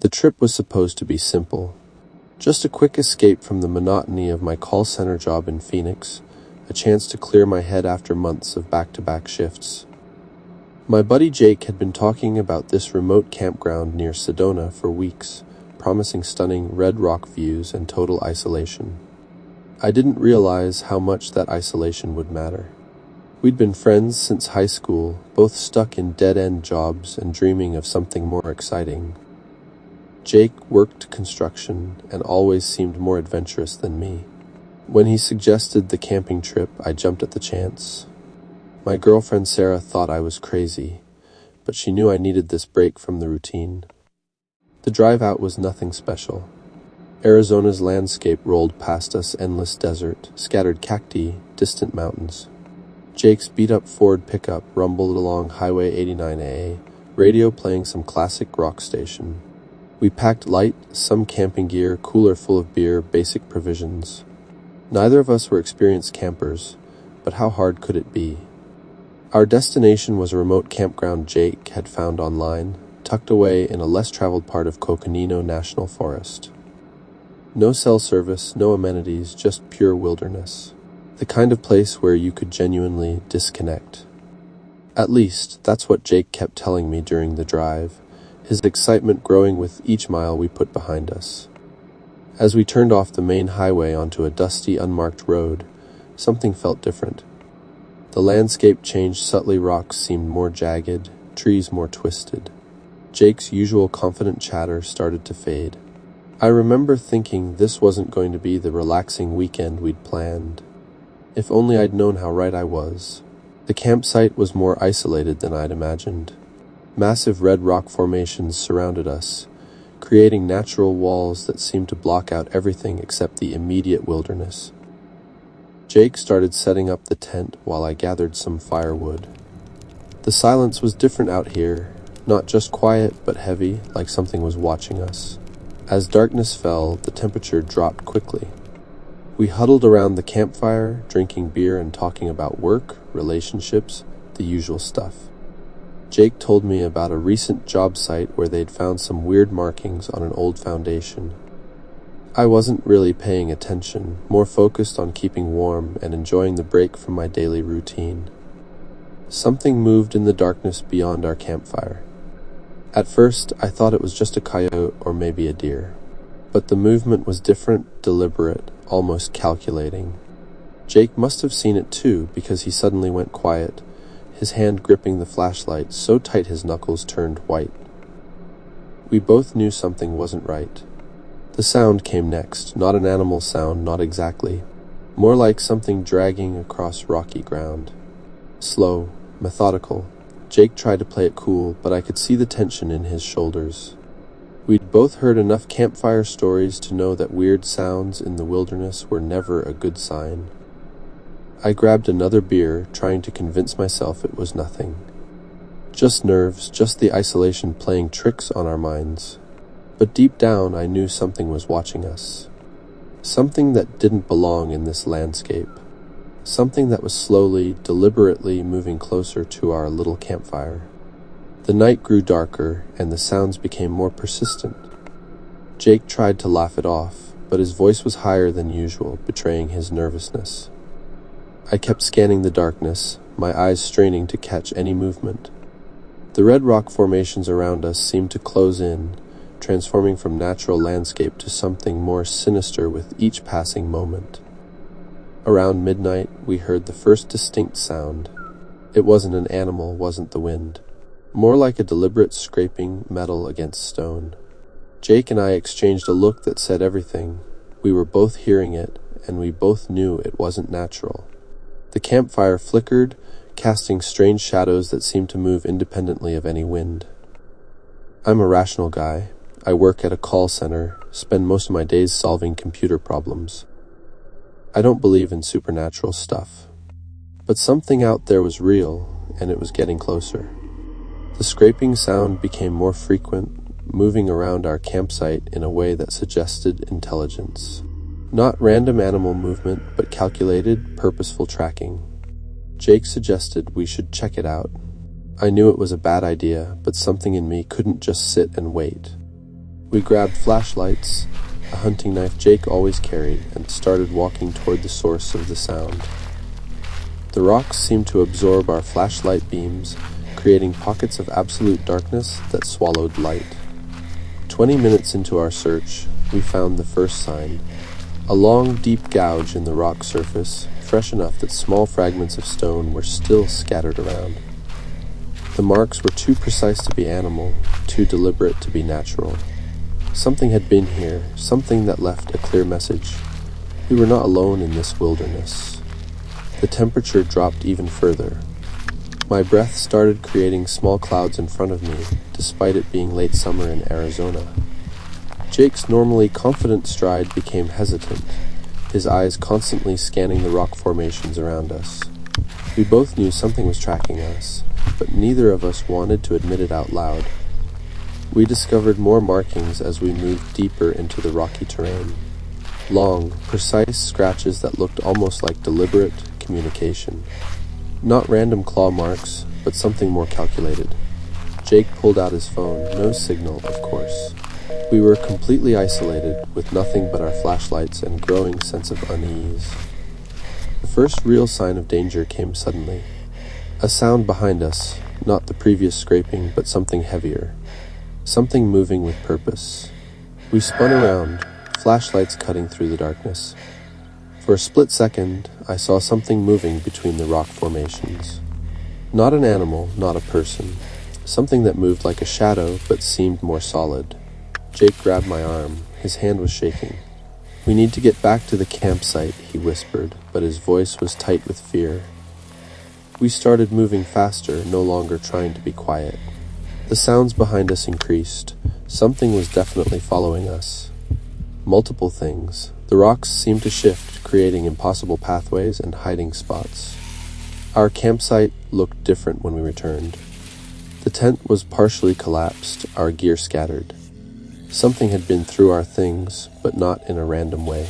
The trip was supposed to be simple. Just a quick escape from the monotony of my call center job in Phoenix, a chance to clear my head after months of back-to-back shifts. My buddy Jake had been talking about this remote campground near Sedona for weeks, promising stunning red rock views and total isolation. I didn't realize how much that isolation would matter. We'd been friends since high school, both stuck in dead-end jobs and dreaming of something more exciting. Jake worked construction and always seemed more adventurous than me. When he suggested the camping trip, I jumped at the chance. My girlfriend Sarah thought I was crazy, but she knew I needed this break from the routine. The drive out was nothing special. Arizona's landscape rolled past us: endless desert, scattered cacti, distant mountains. Jake's beat-up Ford pickup rumbled along Highway 89A, radio playing some classic rock station. We packed light, some camping gear, cooler full of beer, basic provisions. Neither of us were experienced campers, but how hard could it be? Our destination was a remote campground Jake had found online, tucked away in a less-traveled part of Coconino National Forest. No cell service, no amenities, just pure wilderness. The kind of place where you could genuinely disconnect. At least, that's what Jake kept telling me during the drive, his excitement growing with each mile we put behind us. As we turned off the main highway onto a dusty, unmarked road, something felt different. The landscape changed subtly. Rocks seemed more jagged, trees more twisted. Jake's usual confident chatter started to fade. I remember thinking this wasn't going to be the relaxing weekend we'd planned. If only I'd known how right I was. The campsite was more isolated than I'd imagined. Massive red rock formations surrounded us, creating natural walls that seemed to block out everything except the immediate wilderness. Jake started setting up the tent while I gathered some firewood. The silence was different out here, not just quiet but heavy, like something was watching us. As darkness fell, the temperature dropped quickly. We huddled around the campfire, drinking beer and talking about work, relationships, the usual stuff. Jake told me about a recent job site where they'd found some weird markings on an old foundation. I wasn't really paying attention, more focused on keeping warm and enjoying the break from my daily routine. Something moved in the darkness beyond our campfire. At first, I thought it was just a coyote or maybe a deer. But the movement was different, deliberate, almost calculating. Jake must have seen it too, because he suddenly went quiet, his hand gripping the flashlight so tight his knuckles turned white. We both knew something wasn't right. The sound came next, not an animal sound, not exactly. More like something dragging across rocky ground. Slow, methodical. Jake tried to play it cool, but I could see the tension in his shoulders. We'd both heard enough campfire stories to know that weird sounds in the wilderness were never a good sign. I grabbed another beer, trying to convince myself it was nothing. Just nerves, just the isolation playing tricks on our minds. But deep down, I knew something was watching us. Something that didn't belong in this landscape. Something that was slowly, deliberately moving closer to our little campfire. The night grew darker, and the sounds became more persistent. Jake tried to laugh it off, but his voice was higher than usual, betraying his nervousness. I kept scanning the darkness, my eyes straining to catch any movement. The red rock formations around us seemed to close in, transforming from natural landscape to something more sinister with each passing moment. Around midnight, we heard the first distinct sound. It wasn't an animal, wasn't the wind. More like a deliberate scraping metal against stone. Jake and I exchanged a look that said everything. We were both hearing it, and we both knew it wasn't natural. The campfire flickered, casting strange shadows that seemed to move independently of any wind. I'm a rational guy. I work at a call center, spend most of my days solving computer problems. I don't believe in supernatural stuff. But something out there was real, and it was getting closer. The scraping sound became more frequent, moving around our campsite in a way that suggested intelligence. Not random animal movement, but calculated, purposeful tracking. Jake suggested we should check it out. I knew it was a bad idea, but something in me couldn't just sit and wait. We grabbed flashlights, a hunting knife Jake always carried, and started walking toward the source of the sound. The rocks seemed to absorb our flashlight beams, creating pockets of absolute darkness that swallowed light. 20 minutes into our search, we found the first sign. A long, deep gouge in the rock surface, fresh enough that small fragments of stone were still scattered around. The marks were too precise to be animal, too deliberate to be natural. Something had been here, something that left a clear message. We were not alone in this wilderness. The temperature dropped even further. My breath started creating small clouds in front of me, despite it being late summer in Arizona. Jake's normally confident stride became hesitant, his eyes constantly scanning the rock formations around us. We both knew something was tracking us, but neither of us wanted to admit it out loud. We discovered more markings as we moved deeper into the rocky terrain. Long, precise scratches that looked almost like deliberate communication. Not random claw marks, but something more calculated. Jake pulled out his phone, no signal, of course. We were completely isolated, with nothing but our flashlights and growing sense of unease. The first real sign of danger came suddenly. A sound behind us, not the previous scraping, but something heavier. Something moving with purpose. We spun around, flashlights cutting through the darkness. For a split second, I saw something moving between the rock formations. Not an animal, not a person. Something that moved like a shadow, but seemed more solid. Jake grabbed my arm. His hand was shaking. "We need to get back to the campsite," he whispered, but his voice was tight with fear. We started moving faster, no longer trying to be quiet. The sounds behind us increased. Something was definitely following us. Multiple things. The rocks seemed to shift, creating impossible pathways and hiding spots. Our campsite looked different when we returned. The tent was partially collapsed, our gear scattered. Something had been through our things, but not in a random way.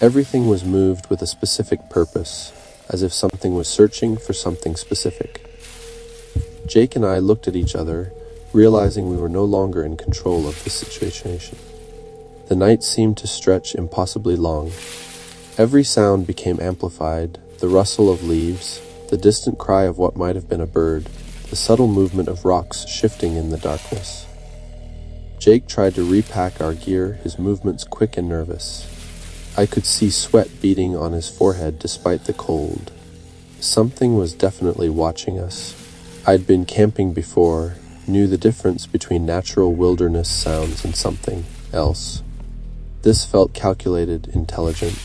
Everything was moved with a specific purpose, as if something was searching for something specific. Jake and I looked at each other, realizing we were no longer in control of the situation. The night seemed to stretch impossibly long. Every sound became amplified, the rustle of leaves, the distant cry of what might have been a bird, the subtle movement of rocks shifting in the darkness. Jake tried to repack our gear, his movements quick and nervous. I could see sweat beading on his forehead despite the cold. Something was definitely watching us. I'd been camping before, knew the difference between natural wilderness sounds and something else. This felt calculated, intelligent,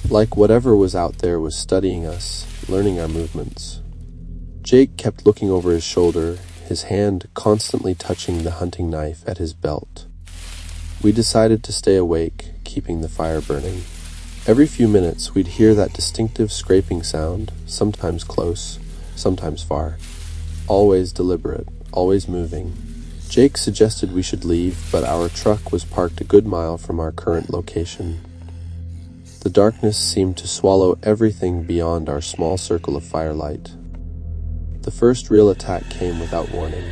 like whatever was out there was studying us, learning our movements. Jake kept looking over his shoulder, his hand constantly touching the hunting knife at his belt. We decided to stay awake, keeping the fire burning. Every few minutes, we'd hear that distinctive scraping sound, sometimes close, sometimes far. Always deliberate, always moving. Jake suggested we should leave, but our truck was parked a good mile from our current location. The darkness seemed to swallow everything beyond our small circle of firelight. The first real attack came without warning.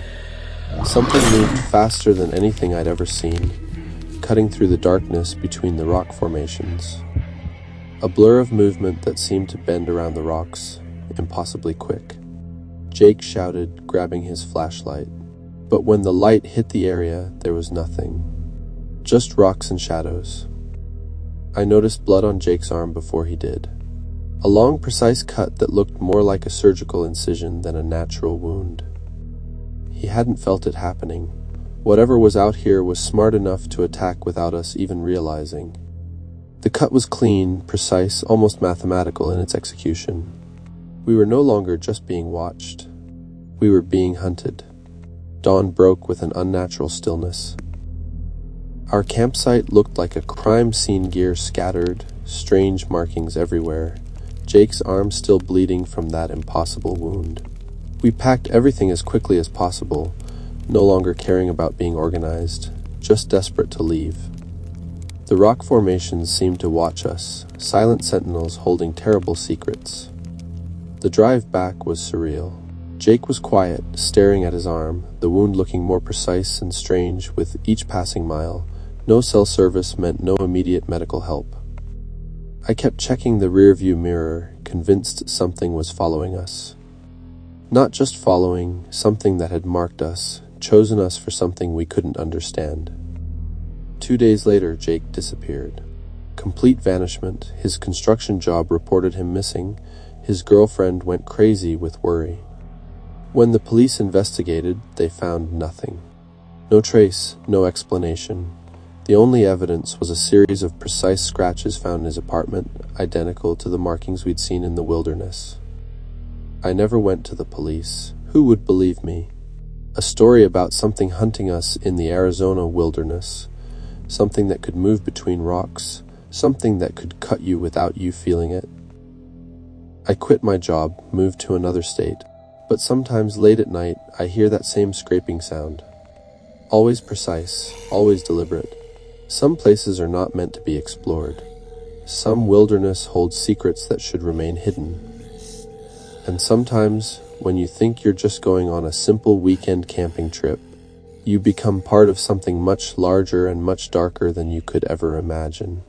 Something moved faster than anything I'd ever seen, cutting through the darkness between the rock formations. A blur of movement that seemed to bend around the rocks, impossibly quick. Jake shouted, grabbing his flashlight. But when the light hit the area, there was nothing. Just rocks and shadows. I noticed blood on Jake's arm before he did. A long, precise cut that looked more like a surgical incision than a natural wound. He hadn't felt it happening. Whatever was out here was smart enough to attack without us even realizing. The cut was clean, precise, almost mathematical in its execution. We were no longer just being watched. We were being hunted. Dawn broke with an unnatural stillness. Our campsite looked like a crime scene, gear scattered, strange markings everywhere. Jake's arm still bleeding from that impossible wound. We packed everything as quickly as possible, no longer caring about being organized, just desperate to leave. The rock formations seemed to watch us, silent sentinels holding terrible secrets. The drive back was surreal. Jake was quiet, staring at his arm, the wound looking more precise and strange with each passing mile. No cell service meant no immediate medical help. I kept checking the rearview mirror, convinced something was following us. Not just following, something that had marked us, chosen us for something we couldn't understand. 2 days later, Jake disappeared. Complete vanishment. His construction job reported him missing. His girlfriend went crazy with worry. When the police investigated, they found nothing. No trace, no explanation. The only evidence was a series of precise scratches found in his apartment, identical to the markings we'd seen in the wilderness. I never went to the police. Who would believe me? A story about something hunting us in the Arizona wilderness. Something that could move between rocks. Something that could cut you without you feeling it. I quit my job, moved to another state. But sometimes late at night, I hear that same scraping sound. Always precise, always deliberate. Some places are not meant to be explored. Some wilderness holds secrets that should remain hidden. And sometimes, when you think you're just going on a simple weekend camping trip, you become part of something much larger and much darker than you could ever imagine.